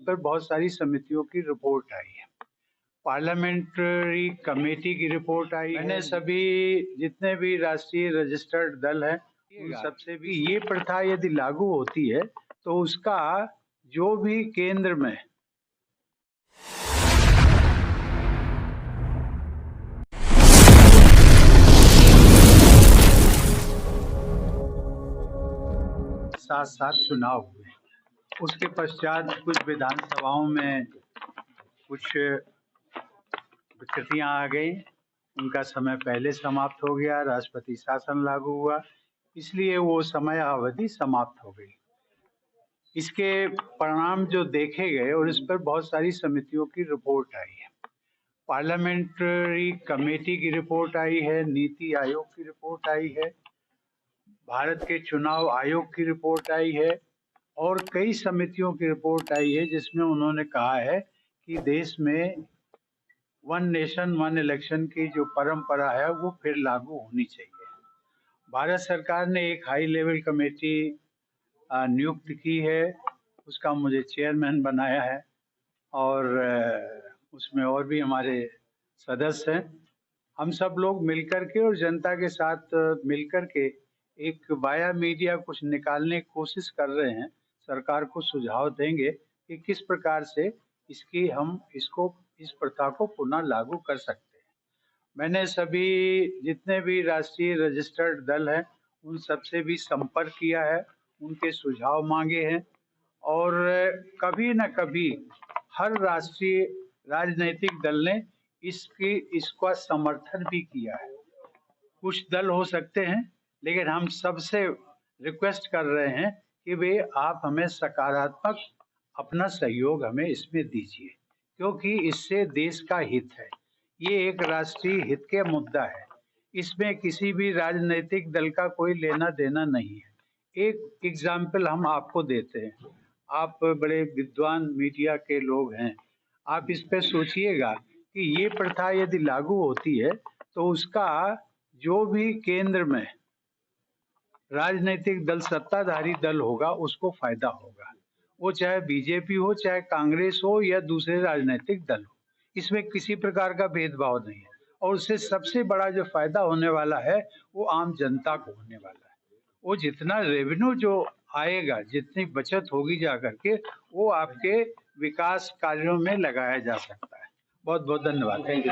पर बहुत सारी समितियों की रिपोर्ट आई है। पार्लियामेंट्री कमेटी की रिपोर्ट आई है। मैंने सभी जितने भी राष्ट्रीय रजिस्टर्ड दल हैं उन सबसे भी ये प्रथा यदि लागू होती है तो उसका जो भी केंद्र में साथ साथ चुनाव हुए, उसके पश्चात कुछ विधानसभाओं में कुछ विकृतियां आ गई, उनका समय पहले समाप्त हो गया, राष्ट्रपति शासन लागू हुआ, इसलिए वो समय अवधि समाप्त हो गई। इसके परिणाम जो देखे गए और इस पर बहुत सारी समितियों की रिपोर्ट आई है। पार्लियामेंट्री कमेटी की रिपोर्ट आई है, नीति आयोग की रिपोर्ट आई है, भारत के चुनाव आयोग की रिपोर्ट आई है और कई समितियों की रिपोर्ट आई है जिसमें उन्होंने कहा है कि देश में वन नेशन वन इलेक्शन की जो परंपरा है वो फिर लागू होनी चाहिए। भारत सरकार ने एक हाई लेवल कमेटी नियुक्त की है, उसका मुझे चेयरमैन बनाया है और उसमें और भी हमारे सदस्य हैं। हम सब लोग मिलकर के और जनता के साथ मिलकर के एक वाया मीडिया कुछ निकालने की कोशिश कर रहे हैं। सरकार को सुझाव देंगे कि किस प्रकार से हम इस प्रथा को पुनः लागू कर सकते हैं। मैंने सभी जितने भी राष्ट्रीय रजिस्टर्ड दल हैं उन सबसे भी संपर्क किया है, उनके सुझाव मांगे हैं और कभी न कभी हर राष्ट्रीय राजनीतिक दल ने इसका समर्थन भी किया है। कुछ दल हो सकते हैं लेकिन हम सबसे रिक्वेस्ट कर रहे हैं कि वे आप हमें सकारात्मक अपना सहयोग हमें इसमें दीजिए, क्योंकि इससे देश का हित है। ये एक राष्ट्रीय हित के मुद्दा है, इसमें किसी भी राजनीतिक दल का कोई लेना देना नहीं है। एक एग्जाम्पल हम आपको देते हैं, आप बड़े विद्वान मीडिया के लोग हैं, आप इस पे सोचिएगा कि ये प्रथा यदि लागू होती है तो उसका जो भी केंद्र में राजनीतिक दल सत्ताधारी दल होगा उसको फायदा होगा, वो चाहे बीजेपी हो, चाहे कांग्रेस हो या दूसरे राजनीतिक दल हो, इसमें किसी प्रकार का भेदभाव नहीं है। और उससे सबसे बड़ा जो फायदा होने वाला है वो आम जनता को होने वाला है। वो जितना रेवेन्यू जो आएगा, जितनी बचत होगी जाकर के, वो आपके विकास कार्यों में लगाया जा सकता है। बहुत बहुत धन्यवाद। Thank you.